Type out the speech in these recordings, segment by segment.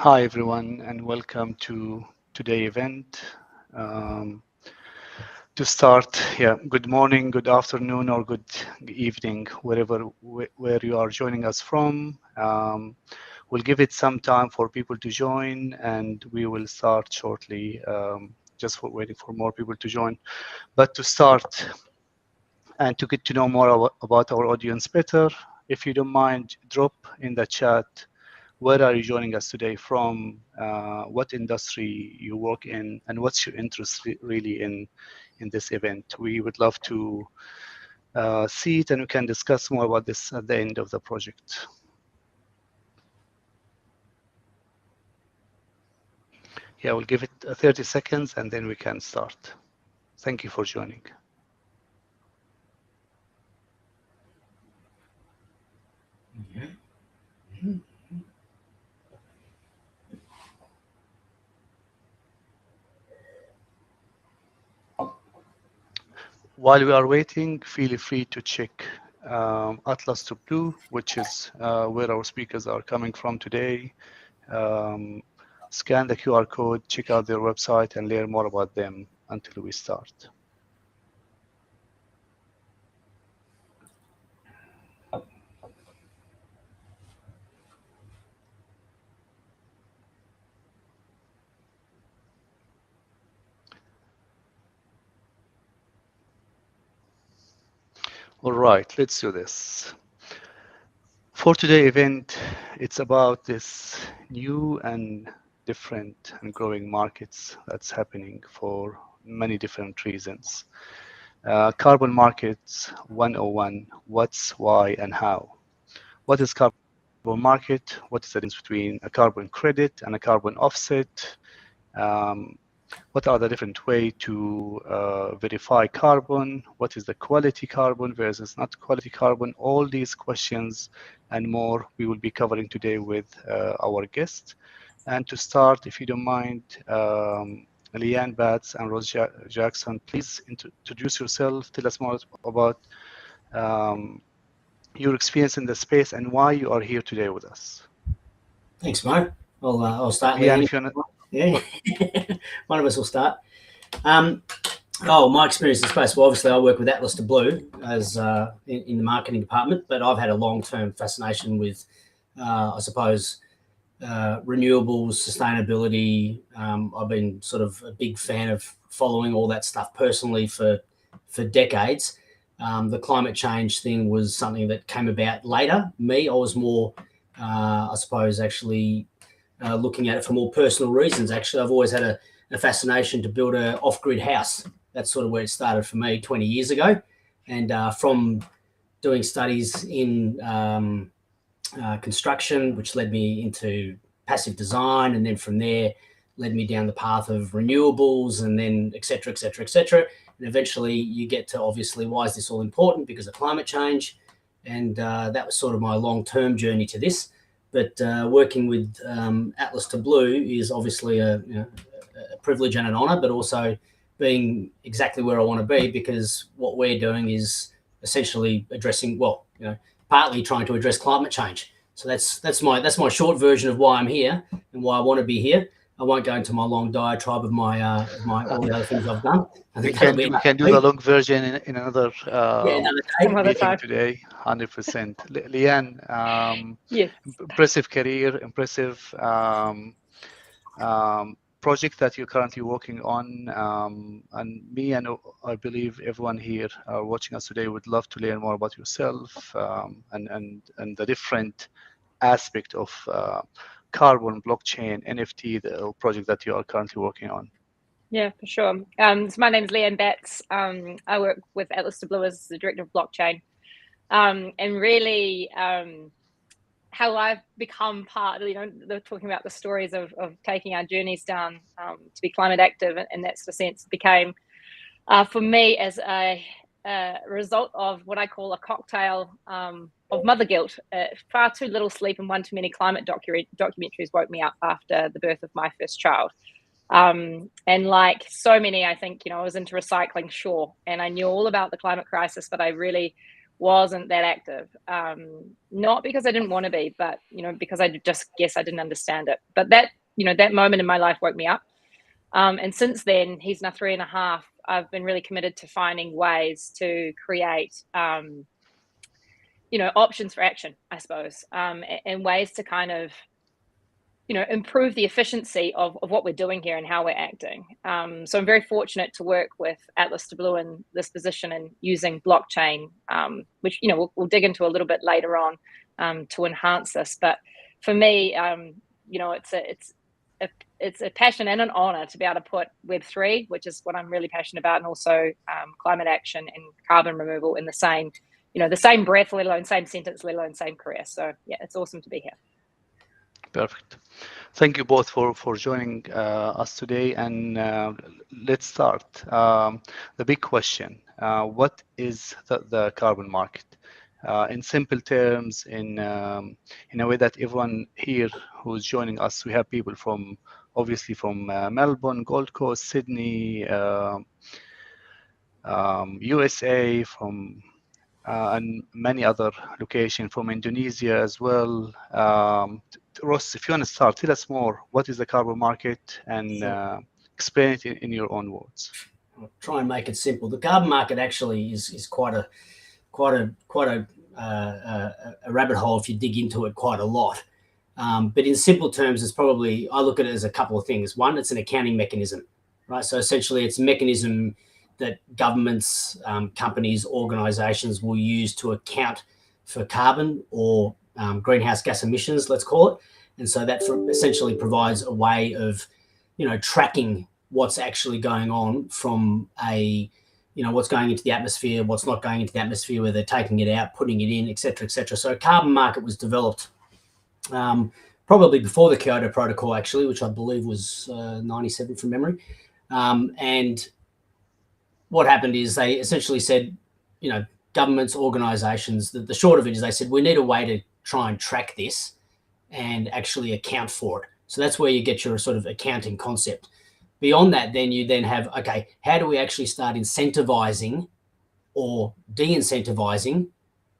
Hi everyone, and welcome to today's event. Um, to start, good morning, good afternoon, or good evening, where you are joining us from. We'll give it some time for people to join, and we will start shortly. Just for waiting for more people to join. But to start and to get to know more about our audience better, if you don't mind, drop in the chat where are you joining us today from, what industry you work in, and what's your interest really in this event. We would love to see it, and we can discuss more about this at the end of the project. Yeah, we'll give it 30 seconds, and then we can start. Thank you for joining. While we are waiting, feel free to check Atlas to Blue, which is where our speakers are coming from today. Scan the QR code, check out their website, and learn more about them until we start. All right, let's do this. For today's event, it's about this new and different and growing markets that's happening for many different reasons. Carbon markets 101, what's, why, and how. What is carbon market? What is the difference between a carbon credit and a carbon offset? What are the different ways to verify carbon? What is the quality carbon versus not quality carbon? All these questions and more we will be covering today with our guest. And to start, if you don't mind, Leanne Batts and Rose Jackson, please introduce yourself. Tell us more about your experience in the space and why you are here today with us. Thanks, Mo. I'll start. Leanne, Leanne. if you want Yeah, one of us will start. My experience in space. Well, obviously, I work with Atlas to Blue as in the marketing department, but I've had a long-term fascination with, I suppose, renewables, sustainability. I've been sort of a big fan of following all that stuff personally for decades. The climate change thing was something that came about later. I was more, I suppose, actually looking at it for more personal reasons. Actually, I've always had a fascination to build an off-grid house. That's sort of where it started for me 20 years ago. And from doing studies in construction, which led me into passive design, and then from there led me down the path of renewables, and then et cetera, et cetera, et cetera. And eventually you get to, obviously, why is this all important? Because of climate change. And that was sort of my long-term journey to this. But working with Atlas to Blue is obviously a privilege and an honor, but also being exactly where I want to be, because what we're doing is essentially addressing, partly trying to address climate change. So that's my short version of why I'm here and why I want to be here. I won't go into my long diatribe of my all the other things I've done. we can do the long version in another meeting today. 100%. Leanne, yes. Impressive career, impressive project that you're currently working on, and me and I believe everyone here watching us today would love to learn more about yourself and the different aspect of carbon, blockchain, NFT, the project that you are currently working on. Yeah, for sure. So my name is Leanne Batts. I work with Atlas to Blue as the director of blockchain, and really how I've become part. They're talking about the stories of taking our journeys down to be climate active, in that sort of sense, became for me as a result of what I call a cocktail of mother guilt. Far too little sleep and one too many climate documentaries woke me up after the birth of my first child. And like so many, I think, I was into recycling, sure, and I knew all about the climate crisis, but I really wasn't that active. Not because I didn't want to be, but because I just guess I didn't understand it. But that that moment in my life woke me up. And since then, he's now 3.5. I've been really committed to finding ways to create options for action, I suppose, and ways to kind of improve the efficiency of what we're doing here and how we're acting. So I'm very fortunate to work with Atlas de Blue in this position and using blockchain, which we'll dig into a little bit later on to enhance this. But for me, it's a passion and an honor to be able to put Web3, which is what I'm really passionate about, and also climate action and carbon removal in the same breath, let alone same sentence, let alone same career. So yeah, it's awesome to be here. Perfect. Thank you both for joining us today. And let's start. The big question, what is the carbon market? In simple terms, in a way that everyone here who's joining us, we have people obviously from Melbourne, Gold Coast, Sydney, USA, and many other locations, from Indonesia as well. Ross, if you want to start, tell us more. What is the carbon market, and Sure. Explain it in your own words. I'll try and make it simple. The carbon market actually is quite a rabbit hole if you dig into it quite a lot. But in simple terms, I look at it as a couple of things. One, it's an accounting mechanism, right? So essentially, it's a mechanism that governments, companies, organizations will use to account for carbon or greenhouse gas emissions, let's call it. And so that essentially provides a way of, tracking what's actually going on from what's going into the atmosphere, what's not going into the atmosphere, where they're taking it out, putting it in, et cetera, et cetera. So a carbon market was developed probably before the Kyoto Protocol, actually, which I believe was 97 from memory. And what happened is they essentially said, governments, organizations, the short of it is they said, we need a way to try and track this and actually account for it. So that's where you get your sort of accounting concept. Beyond that, then you have, okay, how do we actually start incentivizing or de-incentivizing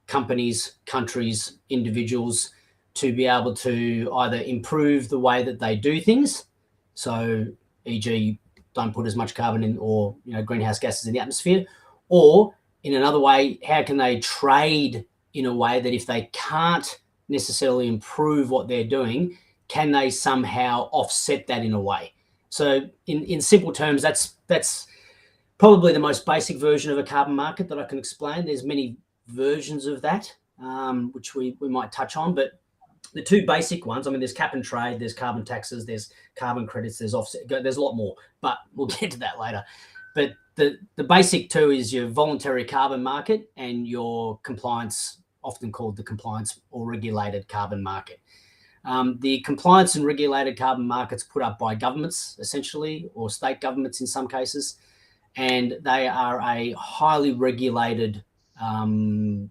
companies, countries, individuals to be able to either improve the way that they do things, so e.g., don't put as much carbon in or greenhouse gases in the atmosphere, or in another way, how can they trade in a way that if they can't necessarily improve what they're doing, can they somehow offset that in a way? So in simple terms, that's probably the most basic version of a carbon market that I can explain. There's many versions of that, which we might touch on, but the two basic ones, there's cap and trade, there's carbon taxes, there's carbon credits, there's offset, there's a lot more, but we'll get to that later. But the basic two is your voluntary carbon market and your compliance, often called the compliance or regulated carbon market. The compliance and regulated carbon markets put up by governments, essentially, or state governments in some cases, and they are a highly regulated, I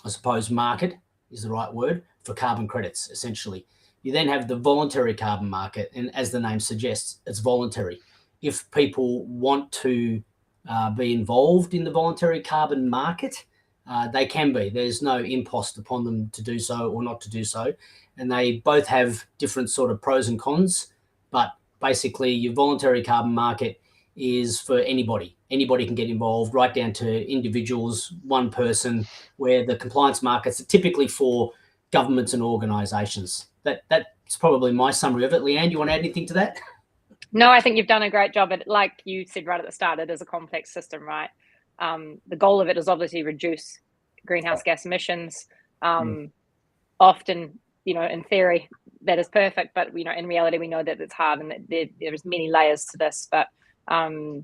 suppose, market is the right word, for carbon credits, essentially. You then have the voluntary carbon market, and as the name suggests, it's voluntary. If people want to be involved in the voluntary carbon market, they can be. There's no impost upon them to do so or not to do so. And they both have different sort of pros and cons, but basically your voluntary carbon market is for anybody. Anybody can get involved, right down to individuals, one person, where the compliance markets are typically for governments and organizations. That's probably my summary of it. Leanne, do you want to add anything to that? No, I think you've done a great job. Like you said right at the start, it is a complex system, right? The goal of it is obviously reduce greenhouse gas emissions. Often, in theory, that is perfect, but in reality, we know that it's hard and that there's many layers to this. But the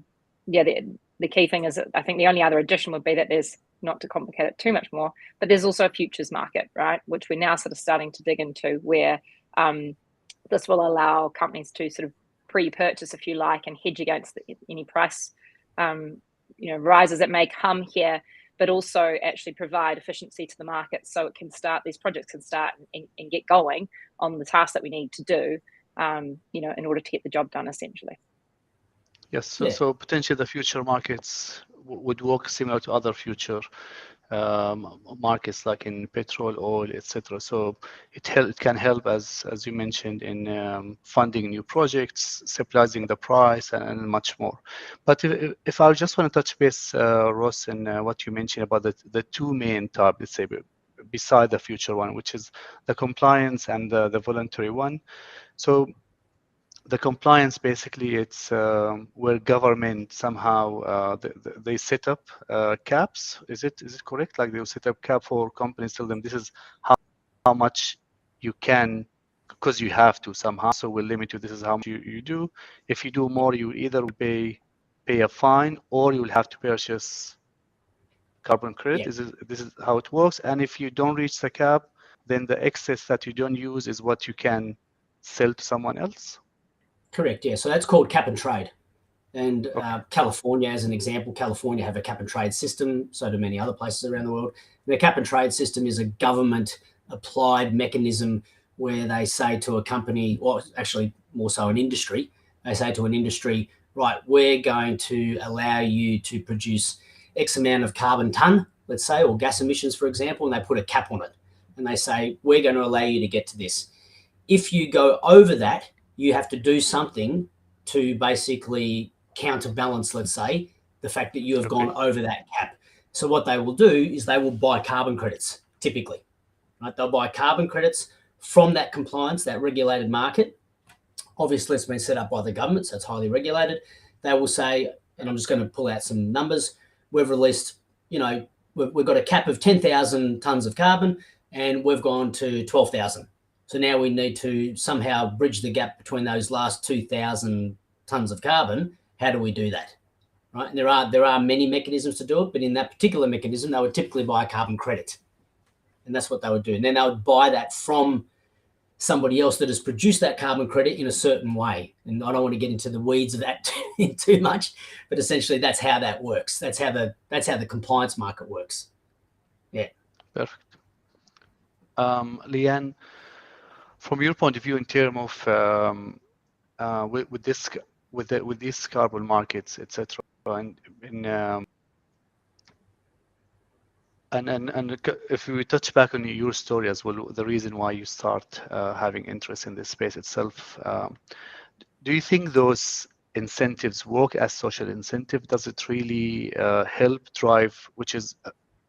key thing is that I think the only other addition would be that there's, not to complicate it too much more, but there's also a futures market, right? Which we're now sort of starting to dig into, where this will allow companies to sort of pre-purchase, if you like, and hedge against any price rises that may come here, but also actually provide efficiency to the market, so these projects can start and get going on the tasks that we need to do, in order to get the job done, essentially. Yes. So potentially the future markets would work similar to other future markets like in petrol, oil, etc. So it can help, as you mentioned, in funding new projects, stabilizing the price, and much more. But if I just want to touch base, Ross, in what you mentioned about the two main types, let's say, beside the future one, which is the compliance and the voluntary one. So the compliance, basically, it's where government somehow they set up caps. Is it correct? Like they'll set up cap for companies, tell them this is how much you can, because you have to somehow. So we'll limit you. This is how much you do. If you do more, you either pay a fine or you will have to purchase carbon credit. This is how it works. And if you don't reach the cap, then the excess that you don't use is what you can sell to someone else. Correct, yeah. So that's called cap and trade. And California, as an example, California have a cap and trade system, so do many other places around the world. The cap and trade system is a government-applied mechanism where they say to a company, or actually more so an industry, they say to an industry, right, we're going to allow you to produce X amount of carbon ton, let's say, or gas emissions, for example, and they put a cap on it. And they say, we're going to allow you to get to this. If you go over that, you have to do something to basically counterbalance, let's say, the fact that you have gone over that cap. So what they will do is they will buy carbon credits, typically. Right? They'll buy carbon credits from that compliance, that regulated market. Obviously, it's been set up by the government, so it's highly regulated. They will say, and I'm just going to pull out some numbers, we've released, we've got a cap of 10,000 tonnes of carbon, and we've gone to 12,000. So now we need to somehow bridge the gap between those last 2,000 tonnes of carbon. How do we do that? Right? And there are many mechanisms to do it, but in that particular mechanism, they would typically buy a carbon credit. And that's what they would do. And then they would buy that from somebody else that has produced that carbon credit in a certain way. And I don't want to get into the weeds of that too much, but essentially that's how that works. That's how the compliance market works. Yeah. Perfect. Leanne, from your point of view, in terms of with these carbon markets, etc., and if we touch back on your story as well, the reason why you start having interest in this space itself, do you think those incentives work as social incentive? Does it really help drive,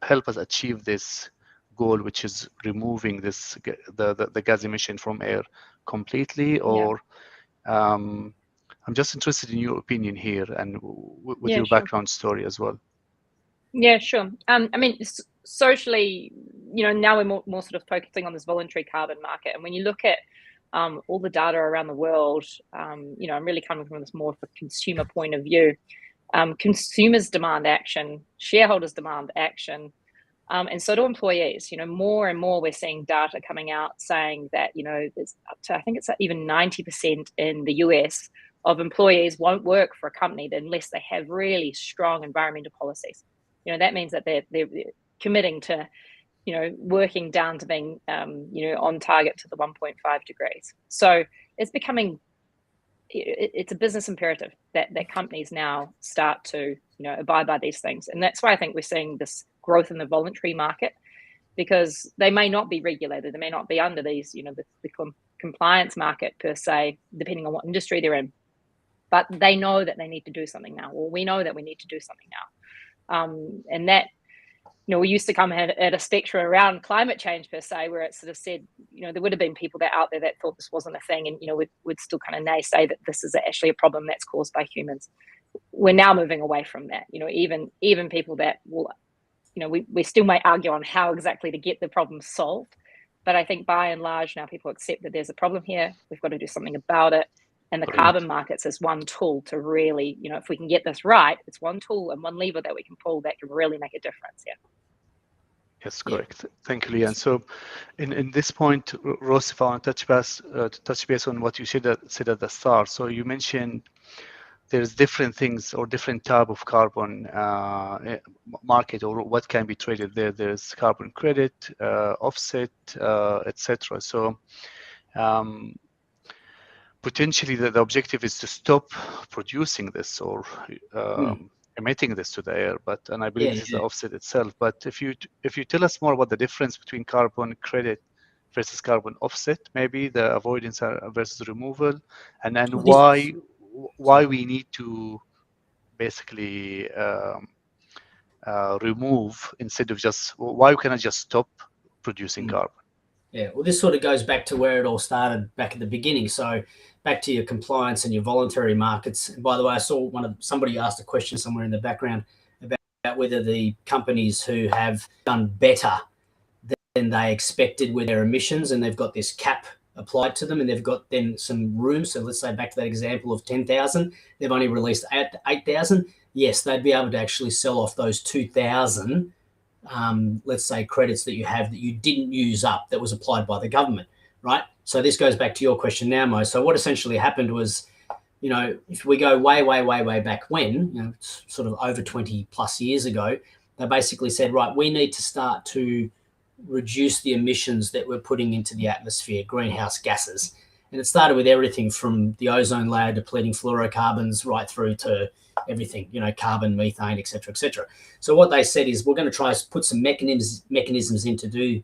help us achieve this goal, which is removing the gas emission from air completely? Or I'm just interested in your opinion here and with your background story as well. Yeah, sure. I mean, socially, now we're more sort of focusing on this voluntary carbon market. And when you look at all the data around the world, I'm really coming from this more of a consumer point of view. Consumers demand action, shareholders demand action, and so do employees. More and more we're seeing data coming out saying that, there's up to, I think it's even 90% in the US of employees won't work for a company unless they have really strong environmental policies. That means that they're committing to, working down to being, on target to the 1.5 degrees. So it's becoming, it's a business imperative that companies now start to, abide by these things. And that's why I think we're seeing this growth in the voluntary market, because they may not be regulated. They may not be under these, the compliance market per se, depending on what industry they're in. But they know that they need to do something now, or we know that we need to do something now. And that, we used to come at a spectrum around climate change per se, where it sort of said, there would have been people out there that thought this wasn't a thing, and would still kind of naysay that this is actually a problem that's caused by humans. We're now moving away from that. Even people that will, we still may argue on how exactly to get the problem solved, but I think by and large now people accept that there's a problem here. We've got to do something about it. And the carbon markets is one tool to really, if we can get this right, it's one tool and one lever that we can pull that can really make a difference. Yeah. Yes, correct. Thank you, Leanne. So, in this point, Ross, if I want to touch base on what you said at the start. So you mentioned there's different things or different type of carbon market, or what can be traded there. There's carbon credit, offset, etc. So. Potentially the objective is to stop producing this, or emitting this to the air, and I believe Yeah, this is yeah. the offset itself. But if you tell us more about the difference between carbon credit versus carbon offset, maybe the avoidance versus removal, and then why we need to basically remove instead of just, why we cannot just stop producing carbon. Yeah, well, this sort of goes back to where it all started back at the beginning. So back to your compliance and your voluntary markets. And by the way, I saw somebody asked a question somewhere in the background about whether the companies who have done better than they expected with their emissions, and they've got this cap applied to them, and they've got then some room. So let's say back to that example of 10,000, they've only released 8,000. Yes, they'd be able to actually sell off those 2,000 let's say credits that you have that you didn't use up that was applied by the government, right? So this goes back to your question now, Mo. So what essentially happened was, if we go way back when, sort of over 20 plus years ago, they basically said, right, we need to start to reduce the emissions that we're putting into the atmosphere, greenhouse gases. And it started with everything from the ozone layer depleting fluorocarbons right through to everything, carbon, methane, et cetera. So what they said is we're going to try to put some mechanisms in to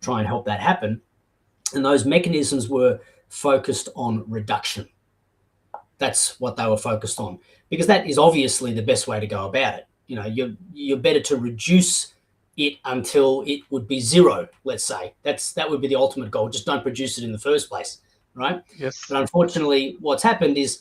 try and help that happen. And those mechanisms were focused on reduction. That's what they were focused on, because that is obviously the best way to go about it. You're better to reduce it until it would be zero, let's say. That would be the ultimate goal. Just don't produce it in the first place, right? Yes. But unfortunately, what's happened is,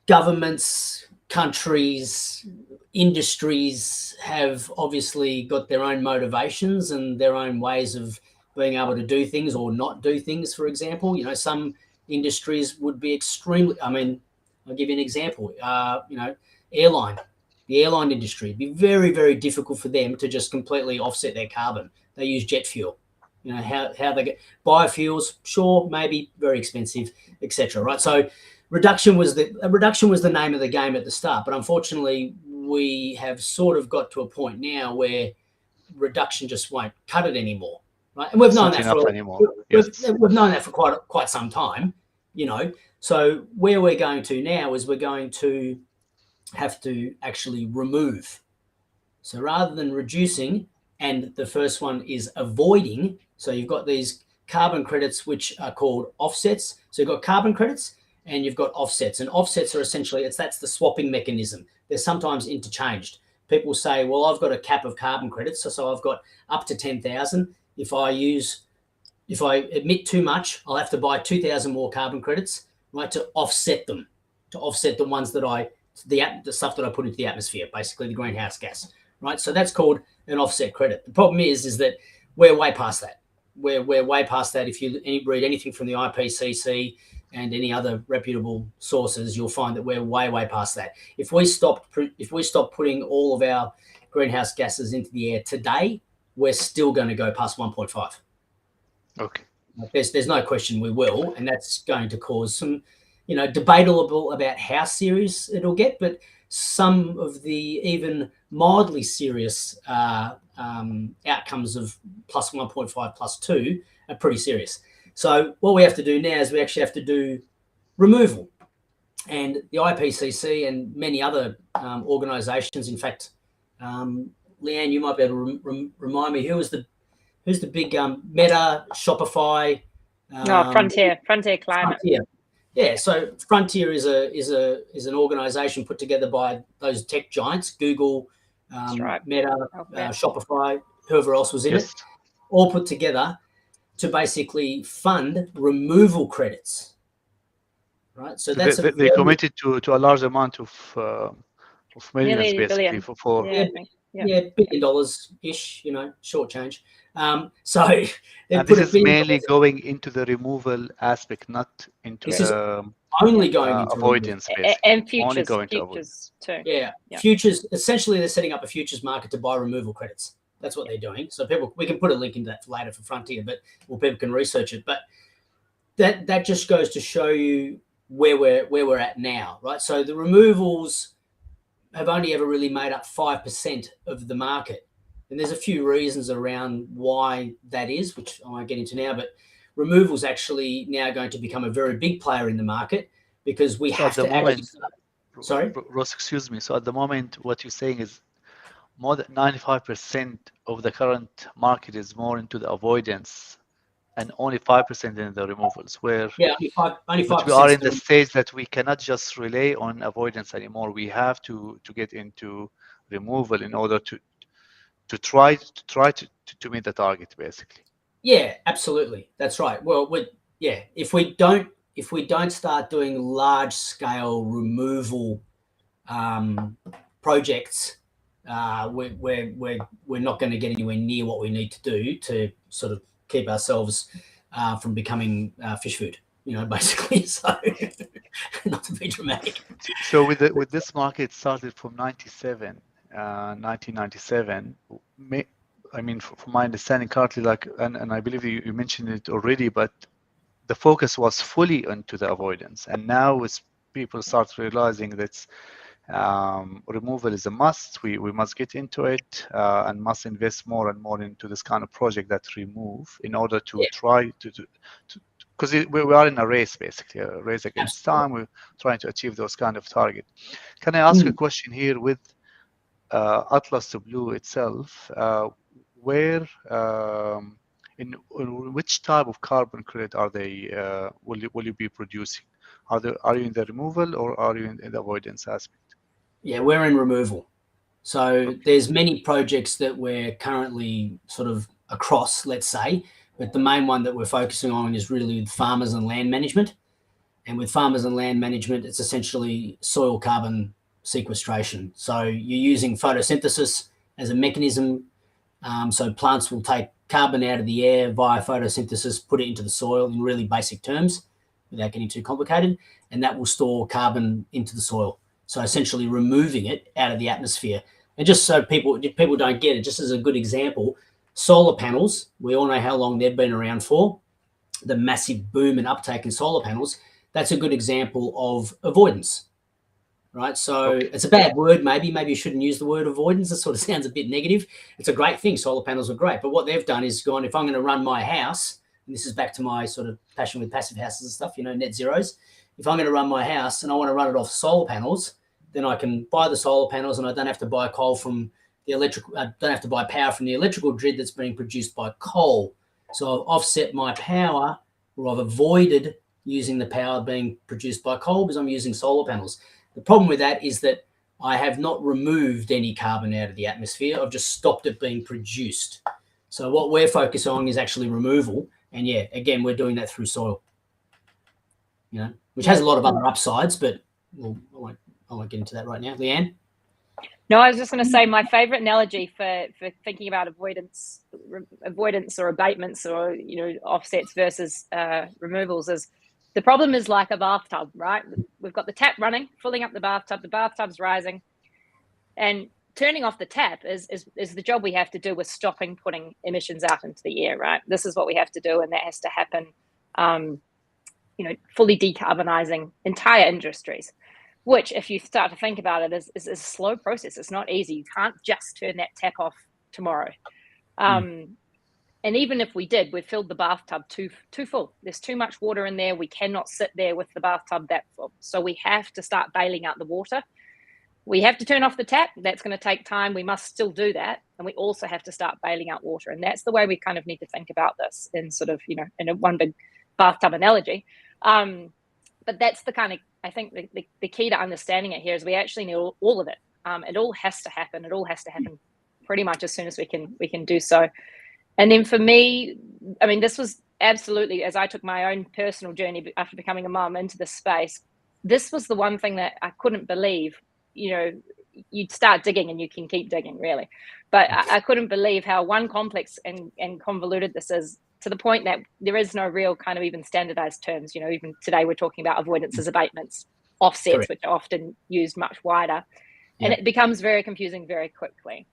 governments, countries, industries have obviously got their own motivations and their own ways of being able to do things or not do things. For example, some industries would be extremely, I'll give you an example, the airline industry, it'd be very, very difficult for them to just completely offset their carbon. They use jet fuel. How they get biofuels, sure, maybe very expensive, etc. Right? So reduction was the name of the game at the start, but unfortunately, we have sort of got to a point now where reduction just won't cut it anymore, right? And we've known that we've known that for quite some time, So where we're going to now is we're going to have to actually remove. So rather than reducing, and the first one is avoiding. So you've got these carbon credits which are called offsets. So you've got carbon credits and you've got offsets, and offsets are essentially that's the swapping mechanism. They're sometimes interchanged. People say, well, I've got a cap of carbon credits, so I've got up to 10,000. If I emit too much, I'll have to buy 2,000 more carbon credits, right, to offset them, to offset the ones that the stuff that I put into the atmosphere, basically the greenhouse gas, right? So that's called an offset credit. The problem is that we're way past that. We're way past that. If you read anything from the IPCC and any other reputable sources, you'll find that we're way past that. If we stop putting all of our greenhouse gases into the air today, we're still going to go past 1.5. Okay. There's no question we will, and that's going to cause some, debatable about how serious it'll get, but some of the even mildly serious outcomes of plus 1.5, plus 2 are pretty serious. So what we have to do now is we actually have to do removal. And the IPCC and many other organisations, in fact, Leanne, you might be able to remind me, who's the big Meta, Shopify? Frontier Climate. Frontier. Yeah, so Frontier is an organisation put together by those tech giants, Google, right. Meta, Shopify, whoever else was in it, all put together to basically fund removal credits. Right, so that's they committed to a large amount of millions, basically, for $1 billion ish, short change. So and this is mainly going into the removal aspect, not into only going into avoidance, and futures too. Yeah, futures. Essentially, they're setting up a futures market to buy removal credits. That's what they're doing. So we can put a link into that later for Frontier, people can research it. But that just goes to show you where we're at now, right? So the removals have only ever really made up 5% of the market. And there's a few reasons around why that is, which I won't get into now, but removal's actually now going to become a very big player in the market because we have to Sorry? Ross, excuse me. So at the moment, what you're saying is more than 95% of the current market is more into the avoidance and only 5% in the removals, where only 5%. but we are in the stage that we cannot just rely on avoidance anymore. We have to get into removal in order to try to meet the target, basically. Yeah, absolutely. That's right. Well, if we don't start doing large scale removal projects, we're not going to get anywhere near what we need to do to sort of keep ourselves from becoming fish food, basically. So not to be dramatic. So with this market started from 1997. I mean, from my understanding, currently, and I believe you mentioned it already, but the focus was fully into the avoidance, and now as people start realizing that removal is a must, we must get into it and must invest more and more into this kind of project that remove in order to try to because we are in a race, basically a race against time. We're trying to achieve those kind of target. Can I ask a question here with Atlas Blue itself? Where in which type of carbon credit are they? Will you be producing? Are you in the removal or are you in the avoidance aspect? Yeah, we're in removal. So there's many projects that we're currently sort of across, let's say, but the main one that we're focusing on is really with farmers and land management. And with farmers and land management, it's essentially soil carbon sequestration. So you're using photosynthesis as a mechanism. So plants will take carbon out of the air via photosynthesis, put it into the soil in really basic terms without getting too complicated, and that will store carbon into the soil. So essentially removing it out of the atmosphere. And just so people don't get it, just as a good example, solar panels, we all know how long they've been around for, the massive boom and uptake in solar panels. That's a good example of avoidance, right? So it's a bad word, maybe you shouldn't use the word avoidance. It sort of sounds a bit negative. It's a great thing. Solar panels are great. But what they've done is gone, if I'm going to run my house, and this is back to my sort of passion with passive houses and stuff, net zeros. If I'm going to run my house and I want to run it off solar panels, then I can buy the solar panels and I don't have to buy coal from the electrical, I don't have to buy power from the electrical grid that's being produced by coal. So I've offset my power, or I've avoided using the power being produced by coal because I'm using solar panels. The problem with that is that I have not removed any carbon out of the atmosphere. I've just stopped it being produced. So what we're focused on is actually removal. And yeah, again, we're doing that through soil, which has a lot of other upsides, but I won't get into that right now. Leanne? No, I was just going to say my favorite analogy for thinking about avoidance or abatements or, offsets versus removals is the problem is like a bathtub, right? We've got the tap running, filling up the bathtub's rising, and turning off the tap is the job we have to do with stopping putting emissions out into the air, right? This is what we have to do, and that has to happen, fully decarbonizing entire industries, which, if you start to think about it, is a slow process. It's not easy. You can't just turn that tap off tomorrow. And even if we did, we've filled the bathtub too full. There's too much water in there. We cannot sit there with the bathtub that full. So we have to start bailing out the water. We have to turn off the tap. That's going to take time. We must still do that. And we also have to start bailing out water. And that's the way we kind of need to think about this in sort of, in a one big bathtub analogy. But that's the kind of, I think the key to understanding it here is we actually need all of it. It all has to happen. It all has to happen pretty much as soon as we can do so. And then for me, I mean, this was absolutely, as I took my own personal journey after becoming a mum into this space, this was the one thing that I couldn't believe. You'd start digging and you can keep digging, really. But I couldn't believe how one complex and convoluted this is, to the point that there is no real kind of even standardized terms. Even today we're talking about avoidances, abatements, offsets, correct, which are often used much wider. And it becomes very confusing very quickly.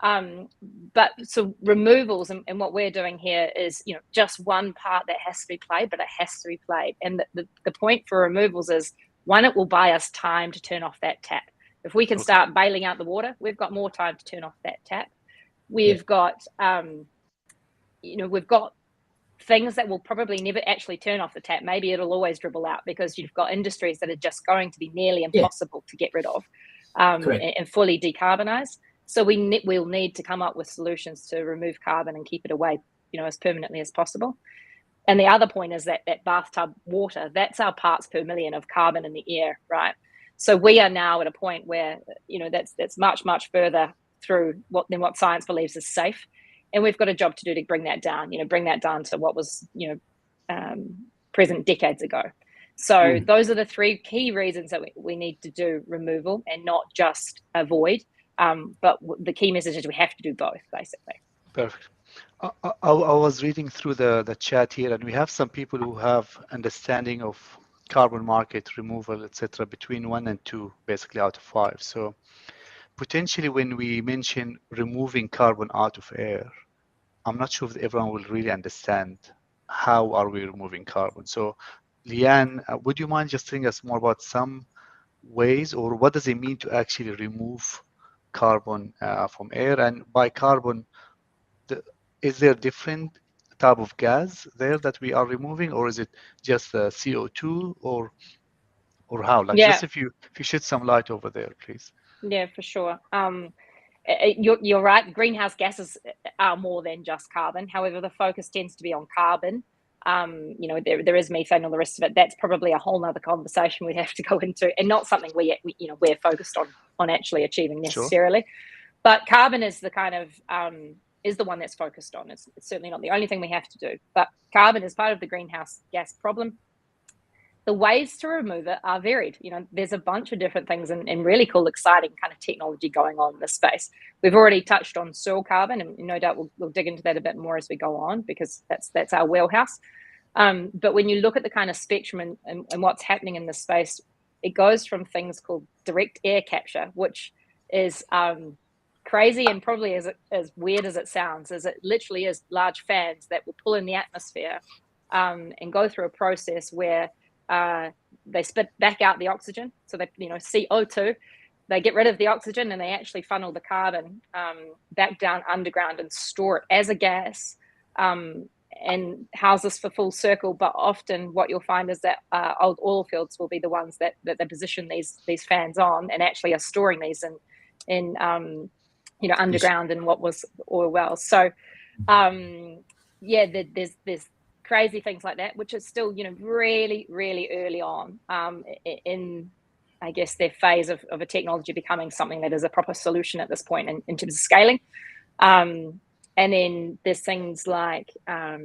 But so removals and what we're doing here is, just one part that has to be played, but it has to be played. And the point for removals is, one, it will buy us time to turn off that tap. If we can start bailing out the water, we've got more time to turn off that tap. We've got, we've got things that will probably never actually turn off the tap. Maybe it'll always dribble out because you've got industries that are just going to be nearly impossible to get rid of and fully decarbonize. So we'll need to come up with solutions to remove carbon and keep it away, as permanently as possible. And the other point is that bathtub water, that's our parts per million of carbon in the air, right? So we are now at a point where, that's much, much further through than what science believes is safe. And we've got a job to do to bring that down, to what was, present decades ago. So those are the three key reasons that we need to do removal and not just avoid. But the key message is we have to do both, basically. Perfect. I was reading through the chat here, and we have some people who have understanding of carbon market removal, etc., between 1 and 2, basically out of 5. So potentially when we mention removing carbon out of air, I'm not sure if everyone will really understand how are we removing carbon. So Leanne, would you mind just telling us more about some ways, or what does it mean to actually remove carbon from air? And by carbon, is there different type of gas there that we are removing, or is it just CO2, or how? Like, just if you shed some light over there, please. Yeah, for sure. You're right. Greenhouse gases are more than just carbon. However, the focus tends to be on carbon. There is methane, all the rest of it. That's probably a whole nother conversation we'd have to go into, and not something we're focused on actually achieving necessarily. Sure. But carbon is the kind of is the one that's focused on. It's certainly not the only thing we have to do, but carbon is part of the greenhouse gas problem. The ways to remove it are varied. There's a bunch of different things and really cool, exciting kind of technology going on in this space. We've already touched on soil carbon, and no doubt we'll dig into that a bit more as we go on, because that's our wheelhouse. But when you look at the kind of spectrum and what's happening in this space, it goes from things called direct air capture, which is crazy and probably as weird as it sounds, as it literally is large fans that will pull in the atmosphere and go through a process where they spit back out the oxygen. So they, CO2, they get rid of the oxygen and they actually funnel the carbon back down underground and store it as a gas and house this for full circle. But often what you'll find is that old oil fields will be the ones that they position these fans on and actually are storing these in underground in what was oil wells. So there's crazy things like that, which is still, really, really early on in, I guess, their phase of a technology becoming something that is a proper solution at this point in terms of scaling. And then there's things like a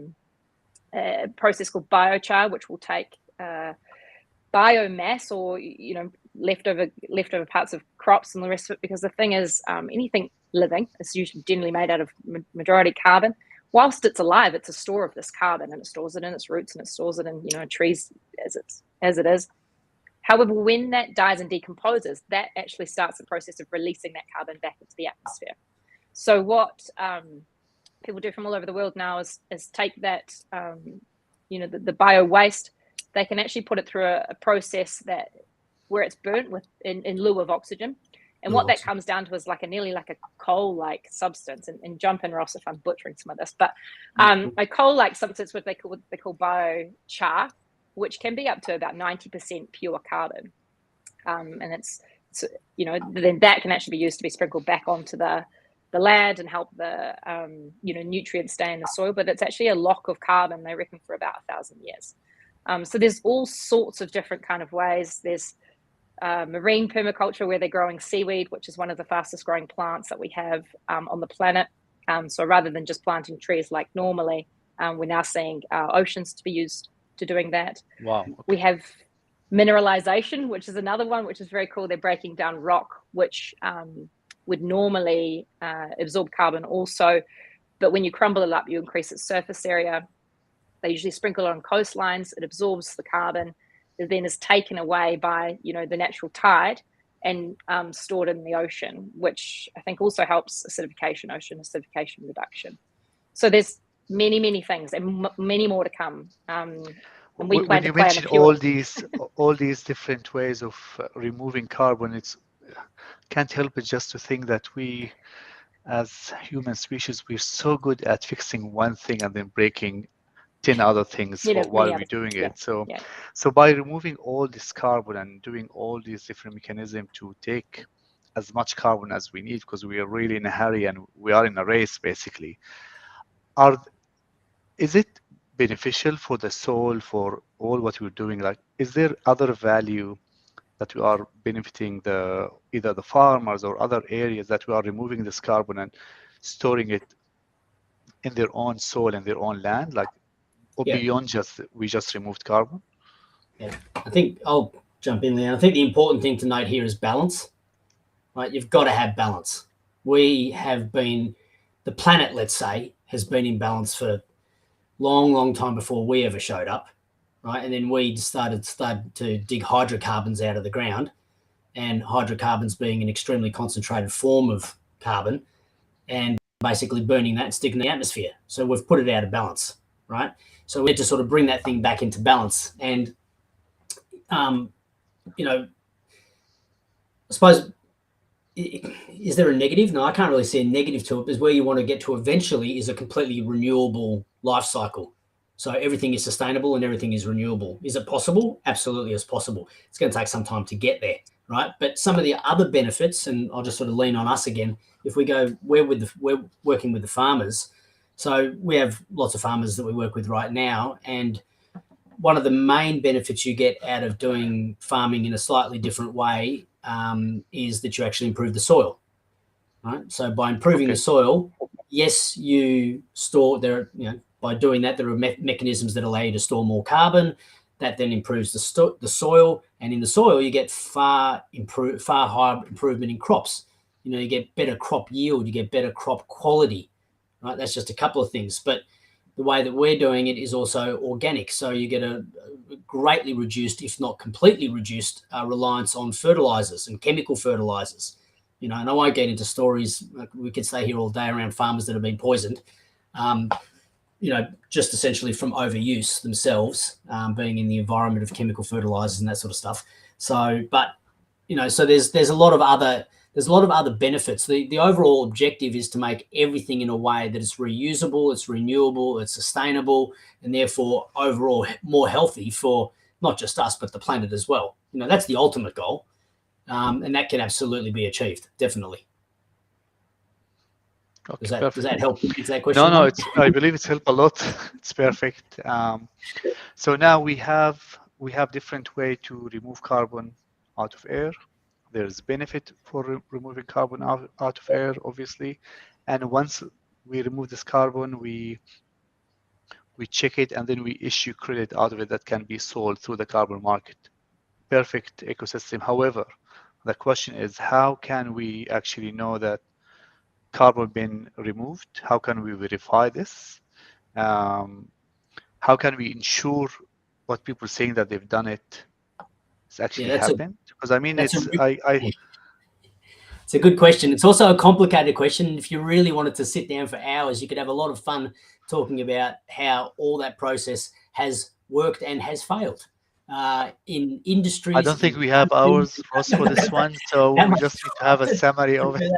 process called biochar, which will take biomass or, leftover parts of crops and the rest of it, because the thing is, anything living is usually generally made out of majority carbon. Whilst it's alive, it's a store of this carbon, and it stores it in its roots, and it stores it in trees as it is. However, when that dies and decomposes, that actually starts the process of releasing that carbon back into the atmosphere. So what people do from all over the world now is take that the bio waste. They can actually put it through a process where it's burnt in lieu of oxygen. And what that comes down to is nearly like a coal-like substance. And jump in, Ross, if I'm butchering some of this. But a coal-like substance, what they call biochar, which can be up to about 90% pure carbon. And then that can actually be used to be sprinkled back onto the land and help the nutrients stay in the soil. But it's actually a lock of carbon, they reckon, for about 1,000 years. So there's all sorts of different kind of ways. There's marine permaculture, where they're growing seaweed, which is one of the fastest growing plants that we have on the planet. So rather than just planting trees like normally, we're now seeing oceans to be used to doing that. Wow. Okay. We have mineralization, which is another one, which is very cool. They're breaking down rock, which would normally absorb carbon also. But when you crumble it up, you increase its surface area. They usually sprinkle it on coastlines. It absorbs the carbon. It then is taken away by, the natural tide and stored in the ocean, which I think also helps ocean acidification reduction. So there's many, many things and many more to come. And we plan to play in a few. all these different ways of removing carbon, can't help but just to think that we, as human species, we're so good at fixing one thing and then breaking 10 other things Many while we're others. doing Yeah. it. So, Yeah. so by removing all this carbon and doing all these different mechanisms to take as much carbon as we need, because we are really in a hurry and we are in a race, basically, is it beneficial for the soil, for all what we're doing? Like, is there other value that we are benefiting either the farmers or other areas that we are removing this carbon and storing it in their own soil and their own land, like, or Yeah. beyond we just removed carbon? Yeah, I think I'll jump in there. I think the important thing to note here is balance, right? You've got to have balance. The planet, let's say, has been in balance for long time before we ever showed up, right? And then we started to dig hydrocarbons out of the ground, and hydrocarbons being an extremely concentrated form of carbon, and basically burning that and sticking in the atmosphere. So we've put it out of balance, right? So we need to sort of bring that thing back into balance. And you know, I suppose, is there a negative? No, I can't really see a negative to it, because where you want to get to eventually is a completely renewable life cycle. So everything is sustainable and everything is renewable. Is it possible? Absolutely, it's possible. It's going to take some time to get there, right? But some of the other benefits, and I'll just sort of lean on us again, if we go, we're working with the farmers. So we have lots of farmers that we work with right now, and one of the main benefits you get out of doing farming in a slightly different way is that you actually improve the soil, right? So by improving the soil, yes, you store there. By doing that, there are mechanisms that allow you to store more carbon. That then improves the soil, and in the soil, you get far higher improvement in crops. You get better crop yield, you get better crop quality, right? That's just a couple of things, but the way that we're doing it is also organic. So you get a greatly reduced, if not completely reduced, reliance on fertilizers and chemical fertilizers. And I won't get into stories. We could stay here all day around farmers that have been poisoned, just essentially from overuse themselves, being in the environment of chemical fertilizers and that sort of stuff. So, so there's a lot of other benefits. The overall objective is to make everything in a way that it's reusable, it's renewable, it's sustainable, and therefore overall more healthy for not just us, but the planet as well. That's the ultimate goal. And that can absolutely be achieved, definitely. Okay, does that help answer that question? No, I believe it's helped a lot. It's perfect. So now we have different way to remove carbon out of air. There's benefit for removing carbon out of air, obviously. And once we remove this carbon, we check it, and then we issue credit out of it that can be sold through the carbon market. Perfect ecosystem. However, the question is, how can we actually know that carbon been removed? How can we verify this? How can we ensure what people are saying that they've done it has actually happened? Because I mean, it's a good question. It's also a complicated question. If you really wanted to sit down for hours, you could have a lot of fun talking about how all that process has worked and has failed. In industries, I don't think we have hours, Ross, for this one, so we just need to have a summary of it.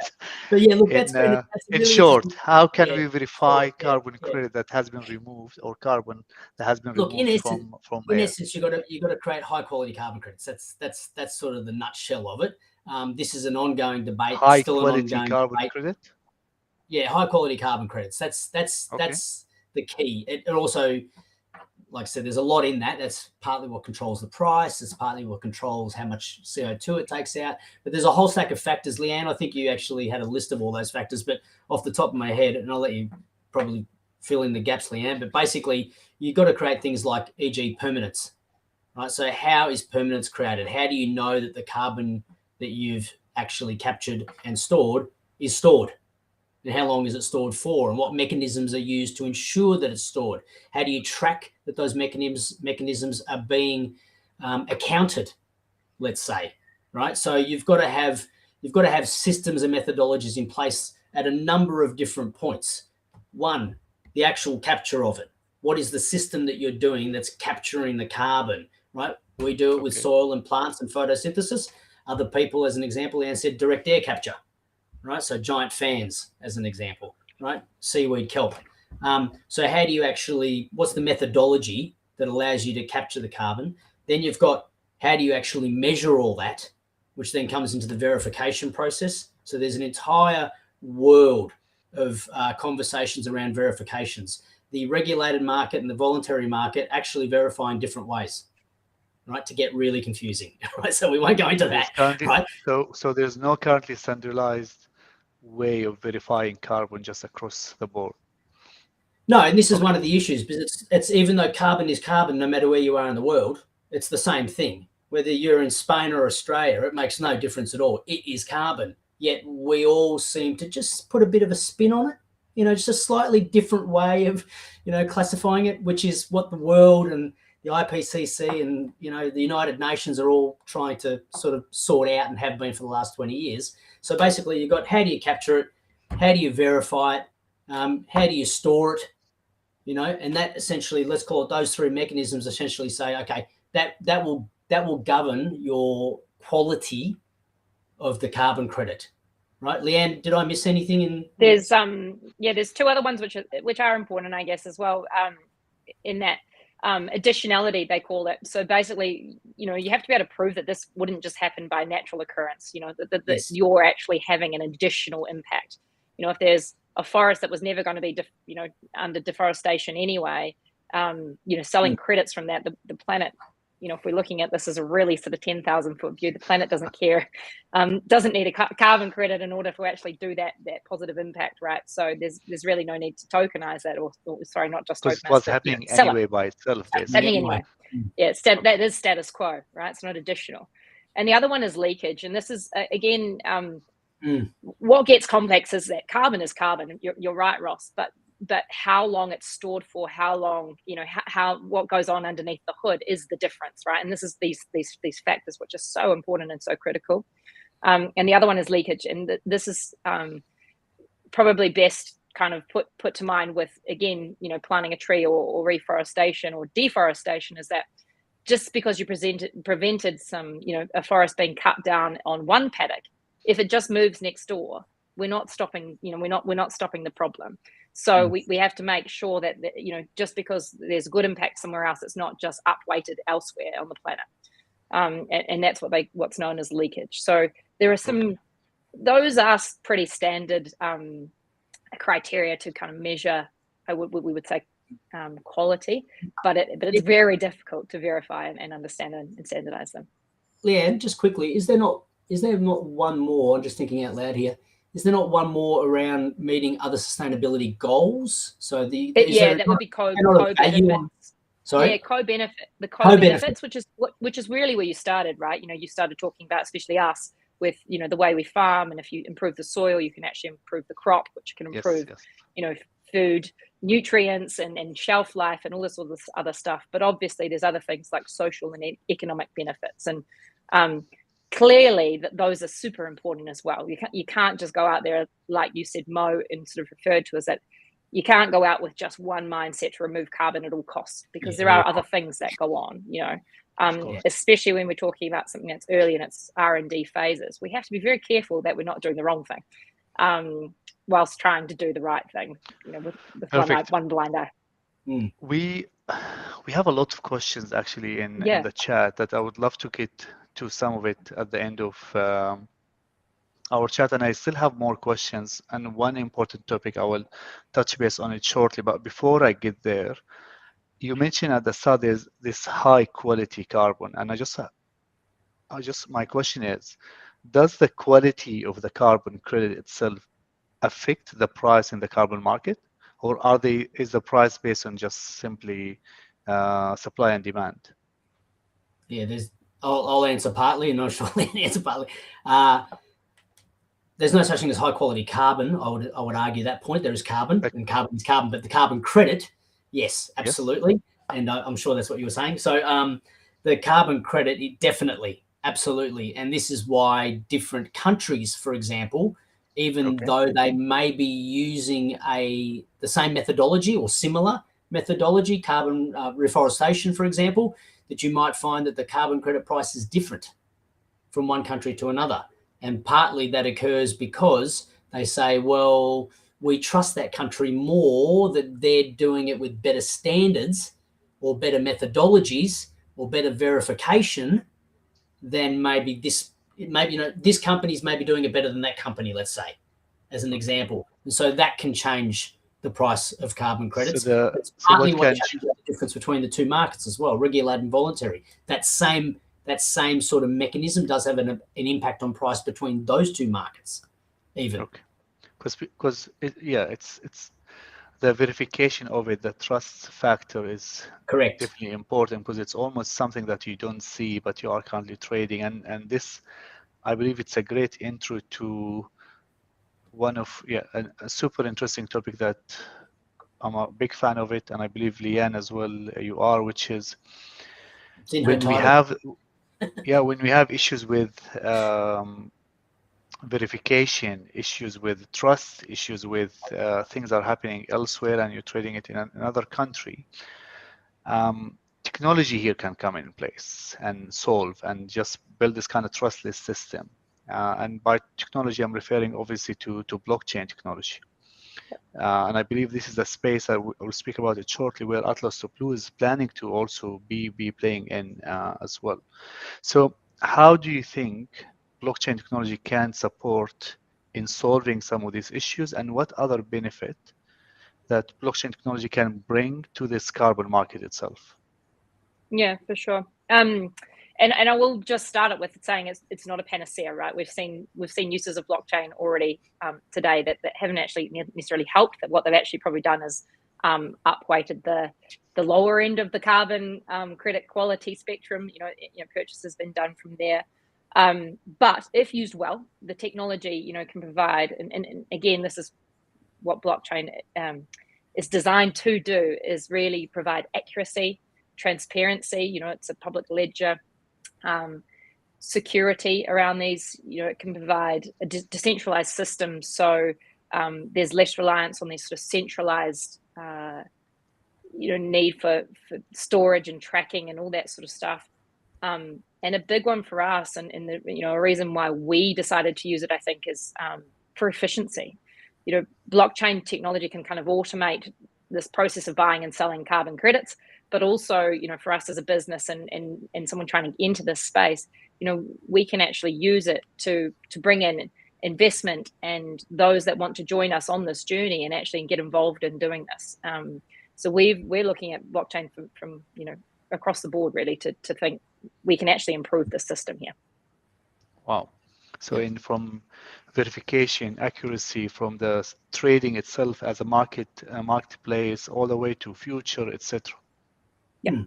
But yeah, look, that's really in short, how can we verify carbon credit that has been removed, or carbon that has been removed from air? In essence, you got to create high quality carbon credits. That's sort of the nutshell of it. This is an ongoing debate. High quality carbon credit. Yeah, high quality carbon credits. That's the key. It also, like I said, there's a lot in that. That's partly what controls the price. It's partly what controls how much CO2 it takes out. But there's a whole stack of factors. Leanne, I think you actually had a list of all those factors, but off the top of my head, and I'll let you probably fill in the gaps, Leanne, but basically you've got to create things like, e.g., permanence, right? So how is permanence created? How do you know that the carbon that you've actually captured and stored is stored? And how long is it stored for? And what mechanisms are used to ensure that it's stored? How do you track that those mechanisms are being accounted, let's say, right? So you've got to have systems and methodologies in place at a number of different points. One, the actual capture of it. What is the system that you're doing that's capturing the carbon, right? We do it with soil and plants and photosynthesis. Other people, as an example, Leanne said, direct air capture. Right, so giant fans as an example, right? Seaweed kelp. So how do you actually, what's the methodology that allows you to capture the carbon? Then you've got, how do you actually measure all that, which then comes into the verification process. So there's an entire world of conversations around verifications. The regulated market and the voluntary market actually verify in different ways, right, to get really confusing, right? So we won't go into that, right? So there's no currently standardized way of verifying carbon just across the board. No, and this is one of the issues, because it's even though carbon is carbon, no matter where you are in the world, it's the same thing. Whether you're in Spain or Australia, it makes no difference at all. It is carbon. Yet we all seem to just put a bit of a spin on it, just a slightly different way of, classifying it, which is what the world and the IPCC and, the United Nations are all trying to sort of sort out and have been for the last 20 years. So basically you've got, how do you capture it? How do you verify it? How do you store it? And that essentially, let's call it, those three mechanisms essentially say, okay, that will govern your quality of the carbon credit, right? Leanne, did I miss anything? There's two other ones which are important, I guess, as well. In that additionality, they call it. So basically, you have to be able to prove that this wouldn't just happen by natural occurrence. That Yes. You're actually having an additional impact. If there's a forest that was never going to be, under deforestation anyway, selling credits from that, the planet, if we're looking at this as a really sort of 10,000 foot view, the planet doesn't care, doesn't need a carbon credit in order to actually do that positive impact, right? So there's really no need to tokenize that, or sorry, not just tokenize. Because what's happening anyway by itself. Happening anyway. Yeah, that is status quo, right? It's not additional. And the other one is leakage, and this is again. What gets complex is that carbon is carbon. You're right, Ross, but how long it's stored for, how long, how what goes on underneath the hood is the difference, right? And this is these factors which are so important and so critical. And the other one is leakage, and this is probably best kind of put to mind with, again, planting a tree or reforestation or deforestation, is that just because you prevented some, a forest being cut down on one paddock, if it just moves next door, we're not stopping, we're not stopping the problem. So we have to make sure that, just because there's good impact somewhere else, it's not just upweighted elsewhere on the planet. And that's what's known as leakage. So there are some, those are pretty standard criteria to kind of measure, we would say, quality, but it's very difficult to verify and understand and standardize them. Leanne, just quickly, is there not one more, I'm just thinking out loud here, is there not one more around meeting other sustainability goals? So that would be co-benefits. Sorry? Yeah, co-benefit. The co-benefits, which is really where you started, right? You started talking about, especially us, with the way we farm, and if you improve the soil, you can actually improve the crop, which can improve food, nutrients, and shelf life, and all this other stuff. But obviously there's other things like social and economic benefits, and clearly that those are super important as well. You can't just go out there, like you said, Mo, and sort of referred to as that. You can't go out with just one mindset to remove carbon at all costs, because there are other things that go on, especially when we're talking about something that's early in its R&D phases. We have to be very careful that we're not doing the wrong thing, whilst trying to do the right thing, with one blind eye. We have a lot of questions actually in the chat that I would love to get to some of it at the end of our chat, and I still have more questions, and one important topic I will touch base on it shortly. But before I get there, you mentioned at the start there's this high quality carbon, and my question is, does the quality of the carbon credit itself affect the price in the carbon market, or is the price based on just simply supply and demand? Yeah, I'll answer partly, and not sure I'll answer partly. There's no such thing as high quality carbon. I would argue that point. There is carbon, and carbon is carbon, but the carbon credit, yes, absolutely. Yes. And I'm sure that's what you were saying. So the carbon credit, it definitely, absolutely. And this is why different countries, for example, even though they may be using the same methodology or similar methodology, carbon reforestation, for example, that you might find that the carbon credit price is different from one country to another. And partly that occurs because they say, well, we trust that country more that they're doing it with better standards or better methodologies or better verification than maybe this company's maybe doing it better than that company, let's say, as an example. And so that can change the price of carbon credits. It's partly what changes the difference between the two markets as well, regulated and voluntary. That same sort of mechanism does have an impact on price between those two markets, even. Okay. Because it's the verification of it, the trust factor is correct, definitely important, because it's almost something that you don't see, but you are currently trading. And this, I believe, it's a great intro to one of a super interesting topic that I'm a big fan of it, and I believe Leanne as well you are, which is when we have issues with verification, issues with trust, issues with things that are happening elsewhere and you're trading it in another country, technology here can come in place and solve and just build this kind of trustless system. And by technology, I'm referring obviously to blockchain technology. And I believe this is a space I will speak about it shortly, where Atlas Blue is planning to also be playing in as well. So how do you think blockchain technology can support in solving some of these issues, and what other benefit that blockchain technology can bring to this carbon market itself? Yeah, for sure. And I will just start it with saying it's not a panacea, right? We've seen uses of blockchain already today that haven't actually necessarily helped. That what they've actually probably done is upweighted the lower end of the carbon credit quality spectrum. Purchase has been done from there. But if used well, the technology can provide, and again, this is what blockchain is designed to do, is really provide accuracy, transparency. It's a public ledger. Security around these, it can provide a decentralized system, so there's less reliance on these sort of centralized need for storage and tracking and all that sort of stuff. And a big one for us, and a reason why we decided to use it, I think, is for efficiency. Blockchain technology can kind of automate this process of buying and selling carbon credits, but also, for us as a business and someone trying to enter this space, we can actually use it to bring in investment and those that want to join us on this journey and actually get involved in doing this. So we're looking at blockchain from across the board, really, to think we can actually improve the system here. Wow. So from verification, accuracy, from the trading itself as a marketplace, all the way to future, etc. Yeah.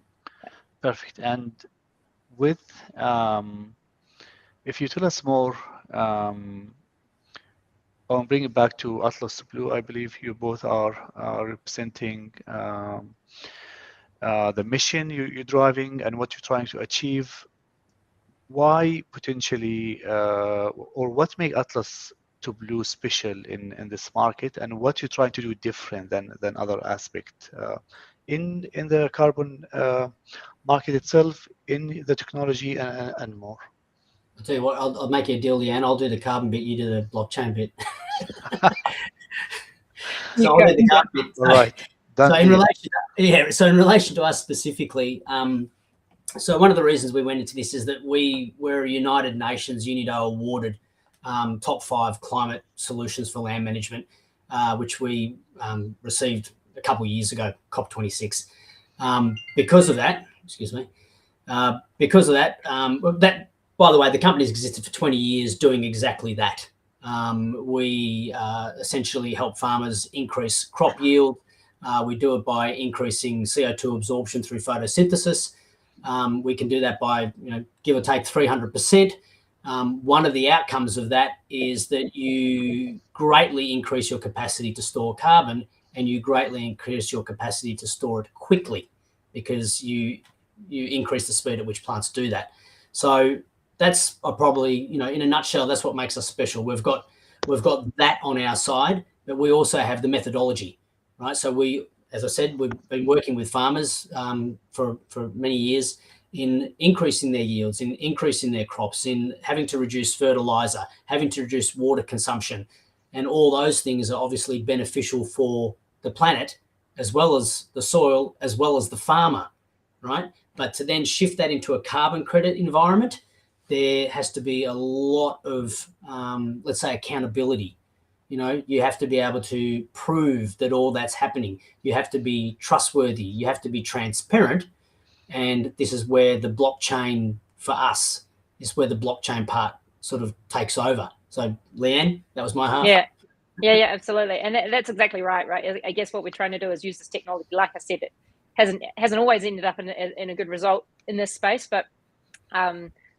Perfect. And with if you tell us more, I'll bring it back to Atlas Blue. I believe you both are representing the mission you're driving and what you're trying to achieve. Why potentially, or what makes Atlas Blue special in this market, and what you're trying to do different than other aspects in the carbon market itself, in the technology, and more? I'll tell you what, I'll make you a deal, Leanne. I'll do the carbon bit, you do the blockchain bit. So I'll do the carbon bit. All right. So in relation to us specifically, so one of the reasons we went into this is that we're a United Nations UNIDO awarded top 5 climate solutions for land management, which we received a couple of years ago, COP26. Because of that, that, by the way, the company's existed for 20 years doing exactly that. We essentially help farmers increase crop yield. We do it by increasing CO2 absorption through photosynthesis. We can do that by, give or take 300%. One of the outcomes of that is that you greatly increase your capacity to store carbon, and you greatly increase your capacity to store it quickly, because you increase the speed at which plants do that. So that's probably, in a nutshell, that's what makes us special. We've got that on our side, but we also have the methodology, right? So as I said, we've been working with farmers for many years in increasing their yields, in increasing their crops, in having to reduce fertilizer, having to reduce water consumption. and all those things are obviously beneficial for the planet, as well as the soil, as well as the farmer, right? But to then shift that into a carbon credit environment, there has to be a lot of, let's say, accountability. You know, you have to be able to prove that all that's happening. You have to be trustworthy. You have to be transparent. And this is where the blockchain, for us, is where the blockchain part sort of takes over. So, Leanne, that was my half. Yeah, absolutely. And that's exactly right. I guess what we're trying to do is use this technology. Like I said, it hasn't always ended up in a good result in this space, but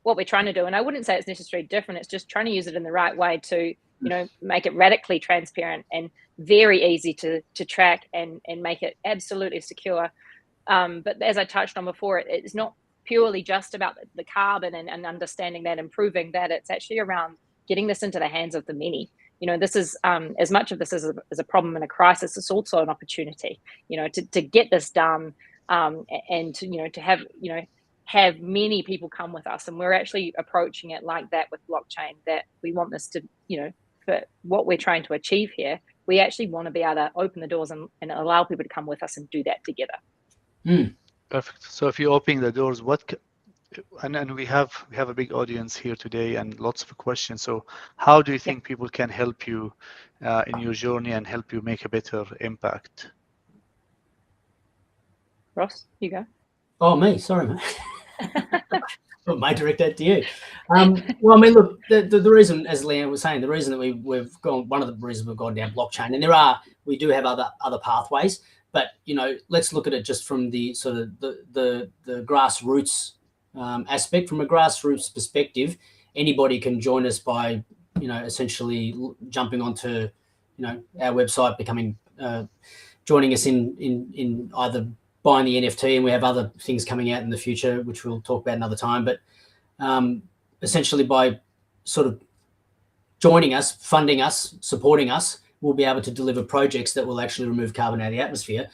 what we're trying to do, and I wouldn't say it's necessarily different, it's just trying to use it in the right way to, you know, make it radically transparent and very easy to track and make it absolutely secure. But as I touched on before, it's not purely just about the carbon and understanding that and proving that. It's actually around getting this into the hands of the many. You know, this is as much of this as a problem and a crisis, it's also an opportunity, you know, to get this done, and to, you know, to have many people come with us. And we're actually approaching it like that with blockchain, that we want this to, you know, for what we're trying to achieve here, we actually want to be able to open the doors and allow people to come with us and do that together. Perfect. So if you're opening the doors, and we have a big audience here today and lots of questions. So how do you think people can help you in your journey and help you make a better impact? Ross, you go. Oh, me. Sorry, mate. I might direct that to you. Well, I mean, look, the reason, as Leanne was saying, the reason that we've gone, one of the reasons we've gone down blockchain, and we do have other pathways, but, you know, let's look at it just from the sort of the grassroots aspect. From a grassroots perspective, anybody can join us by, you know, essentially jumping onto, you know, our website, joining us in either buying the NFT, and we have other things coming out in the future, which we'll talk about another time. But essentially by sort of joining us, funding us, supporting us, we'll be able to deliver projects that will actually remove carbon out of the atmosphere.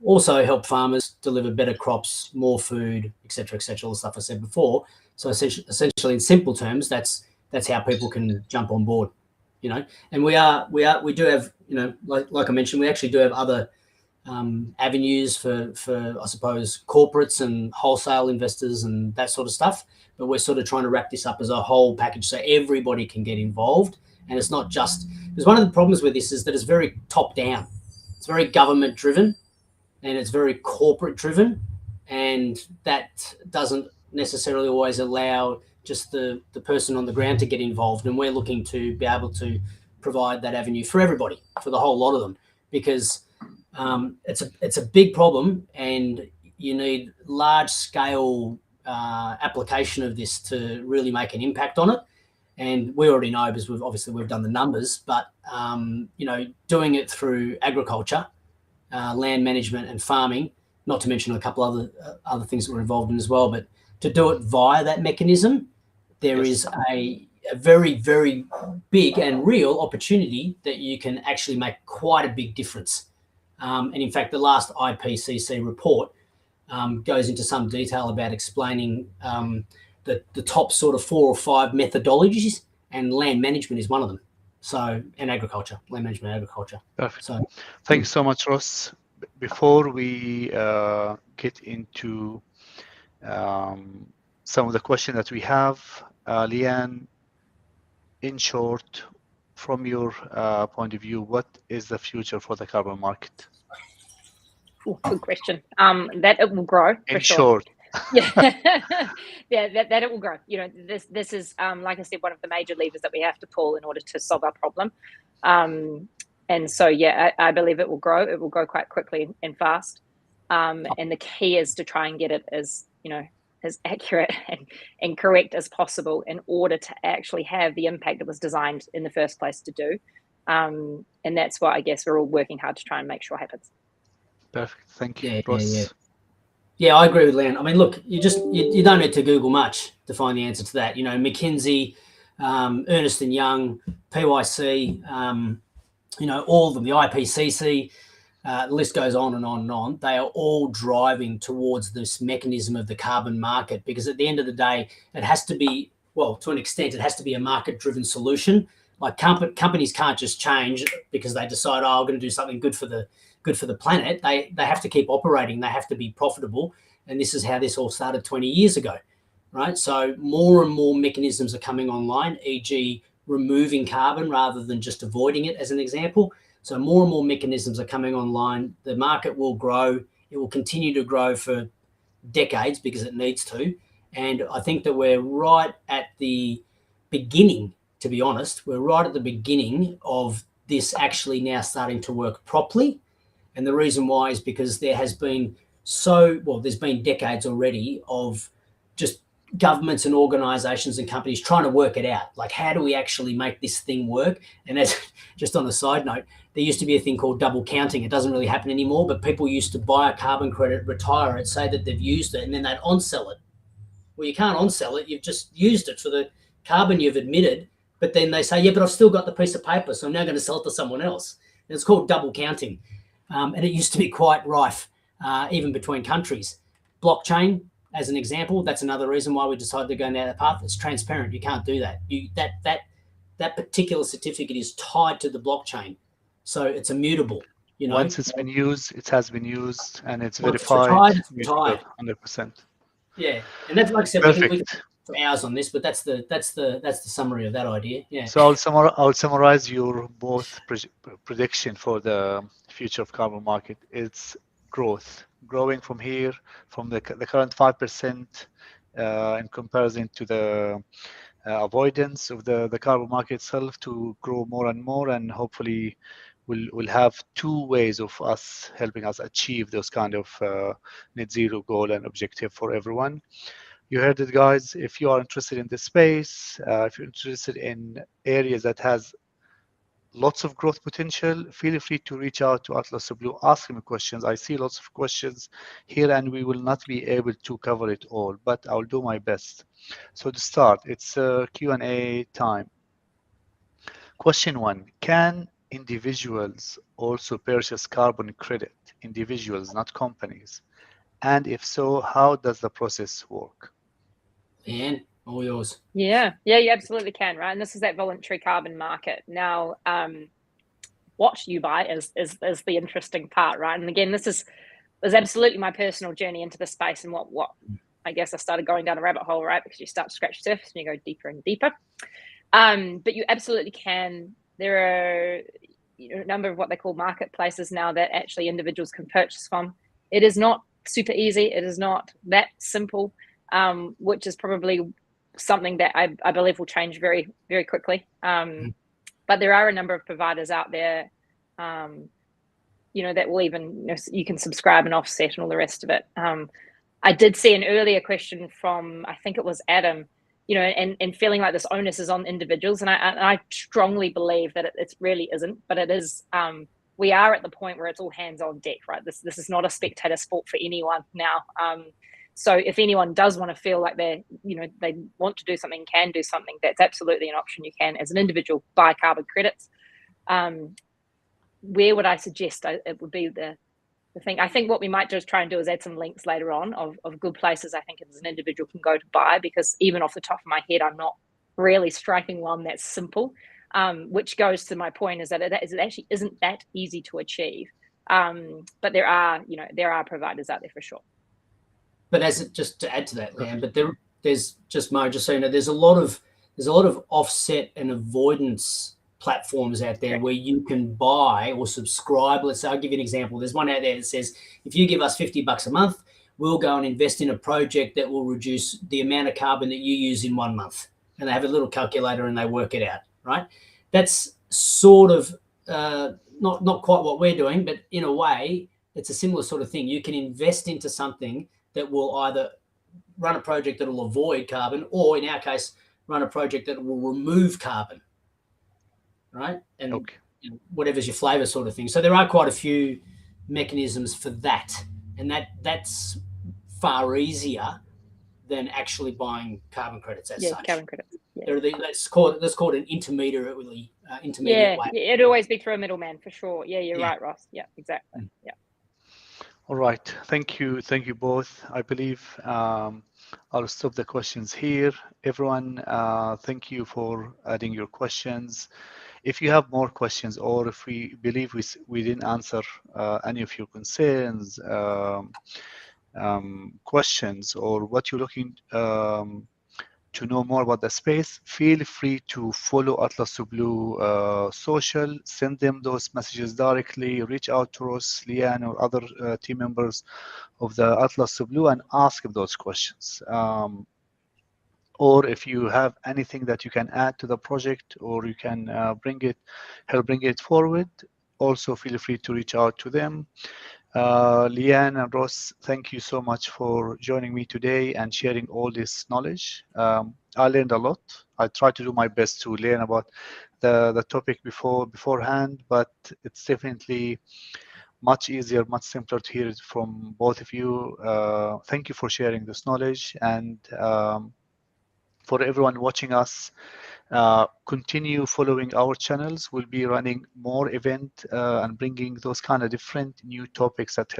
Also help farmers deliver better crops, more food, et cetera, all the stuff I said before. So essentially, in simple terms, that's how people can jump on board, you know. And we do have, you know, like I mentioned, we actually do have other avenues for I suppose corporates and wholesale investors and that sort of stuff. But we're sort of trying to wrap this up as a whole package so everybody can get involved. And it's not just, because one of the problems with this is that it's very top down. It's very government driven and it's very corporate driven, and that doesn't necessarily always allow just the person on the ground to get involved. And we're looking to be able to provide that avenue for everybody, for the whole lot of them, because it's a big problem, and you need large scale application of this to really make an impact on it. And we already know, because we've done the numbers, but you know, doing it through agriculture, land management and farming, not to mention a couple other things that we're involved in as well, but to do it via that mechanism, there is a very, very big and real opportunity that you can actually make quite a big difference. And in fact, the last IPCC report goes into some detail about explaining the top sort of 4 or 5 methodologies, and land management is one of them. So, and agriculture, land management, agriculture. Perfect. So, thank you so much, Ross. Before we get into some of the questions that we have, Leanne, in short, from your point of view, what is the future for the carbon market? Ooh, good question. That it will grow for sure. Short. Yeah, that it will grow. You know, this is like I said, one of the major levers that we have to pull in order to solve our problem. And so, yeah, I believe it will grow. It will grow quite quickly and fast. And the key is to try and get it as, you know, as accurate and correct as possible in order to actually have the impact it was designed in the first place to do. And that's what I guess we're all working hard to try and make sure happens. Perfect. Thank you, Ross. Yeah, I agree with Leanne. I mean, look, you don't need to Google much to find the answer to that. You know, McKinsey, Ernst & Young, PYC, you know, all of them, the IPCC, the list goes on and on and on. They are all driving towards this mechanism of the carbon market, because at the end of the day, it has to be, well, to an extent, it has to be a market-driven solution. Like companies can't just change because they decide, oh, I'm going to do something good for the planet. They have to keep operating. They have to be profitable. And this is how this all started 20 years ago, right? So more and more mechanisms are coming online, e.g. removing carbon rather than just avoiding it, as an example. So more and more mechanisms are coming online. The market will grow. It will continue to grow for decades because it needs to. And I think that we're right at the beginning, to be honest. We're right at the beginning of this actually now starting to work properly. And the reason why is because there has been there's been decades already of just governments and organizations and companies trying to work it out. Like, how do we actually make this thing work? And as just on a side note, there used to be a thing called double counting. It doesn't really happen anymore, but people used to buy a carbon credit, retire it, say that they've used it, and then they'd on-sell it. Well, you can't on-sell it. You've just used it for the carbon you've emitted, but then they say, yeah, but I've still got the piece of paper, so I'm now going to sell it to someone else. And it's called double counting. And it used to be quite rife, even between countries. Blockchain, as an example, that's another reason why we decided to go down that path. It's transparent. You can't do that. That particular certificate is tied to the blockchain, so it's immutable. You know, once it's been used, it has been used, and it's once verified. It's retired. 100%. Yeah, and that's, like I said, Perfect. we can for hours on this, but that's the summary of that idea. Yeah. So I'll summarize your both prediction for the future of carbon market. It's growing from here, from the current 5% in comparison to the avoidance of the carbon market itself, to grow more and more, and hopefully we'll have two ways of us helping us achieve those kind of net zero goal and objective for everyone. You heard it, guys. If you are interested in this space, if you're interested in areas that has lots of growth potential, feel free to reach out to Atlas Blue, ask him questions. I see lots of questions here, and we will not be able to cover it all, but I'll do my best. So to start, it's Q&A time. Question 1, can individuals also purchase carbon credit? Individuals, not companies. And if so, how does the process work? Leanne, all yours. Yeah, you absolutely can, right? And this is that voluntary carbon market. Now, what you buy is the interesting part, right? And again, this was absolutely my personal journey into the space, and what I guess I started going down a rabbit hole, right? Because you start to scratch the surface and you go deeper and deeper. But you absolutely can. There are a number of what they call marketplaces now that actually individuals can purchase from. It is not super easy. It is not that simple, which is probably something that I believe will change very, very quickly. But there are a number of providers out there, that will even, you can subscribe and offset and all the rest of it. I did see an earlier question from, I think it was Adam, and feeling like this onus is on individuals. And I strongly believe that it really isn't, but it is. We are at the point where it's all hands on deck, right? This is not a spectator sport for anyone now. So if anyone does want to feel like they want to do something, can do something, that's absolutely an option. You can, as an individual, buy carbon credits. Where would I suggest it would be the thing? I think what we might just try and do is add some links later on of good places I think as an individual can go to buy, because even off the top of my head, I'm not really striking one that's simple, which goes to my point is that it actually isn't that easy to achieve. But there are providers out there for sure. But just to add to that, Leanne, but there's just so you know, there's a lot of offset and avoidance platforms out there where you can buy or subscribe. Let's say, I'll give you an example. There's one out there that says, if you give us $50 a month, we'll go and invest in a project that will reduce the amount of carbon that you use in 1 month. And they have a little calculator and they work it out, right? That's sort of not quite what we're doing, but in a way, it's a similar sort of thing. You can invest into something that will either run a project that will avoid carbon, or in our case, run a project that will remove carbon, right? And whatever's your flavor sort of thing. So there are quite a few mechanisms for that. And that's far easier than actually buying carbon credits as such. Carbon credits. Yeah. Let's call it an intermediate way. It'd always be through a middleman for sure. Yeah, you're right, Ross. Yeah, exactly. Yeah. All right, thank you both. I believe I'll stop the questions here. Everyone, thank you for adding your questions. If you have more questions, or if we believe we didn't answer any of your concerns, questions, or what you're looking to know more about the space, feel free to follow Atlas to Blue social, send them those messages directly, reach out to us, Leanne, or other team members of the Atlas to Blue and ask them those questions. Or if you have anything that you can add to the project, or you can help bring it forward, also feel free to reach out to them. Leanne and Ross, thank you so much for joining me today and sharing all this knowledge. I learned a lot. I tried to do my best to learn about the topic beforehand, but it's definitely much easier, much simpler to hear it from both of you. Thank you for sharing this knowledge, and for everyone watching us, continue following our channels. We'll be running more event and bringing those kind of different new topics that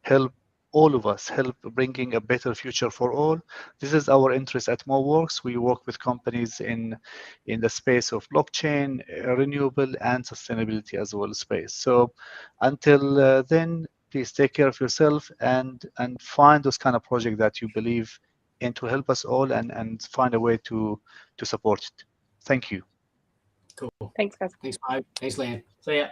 help all of us, help bringing a better future for all. This is our interest at MoWorks. We work with companies in the space of blockchain, renewable, and sustainability as well space. So until then, please take care of yourself and find those kind of projects that you believe in to help us all, and find a way to support it. Thank you. Cool. Thanks, guys. Thanks, Mo. Thanks, Leanne. See ya.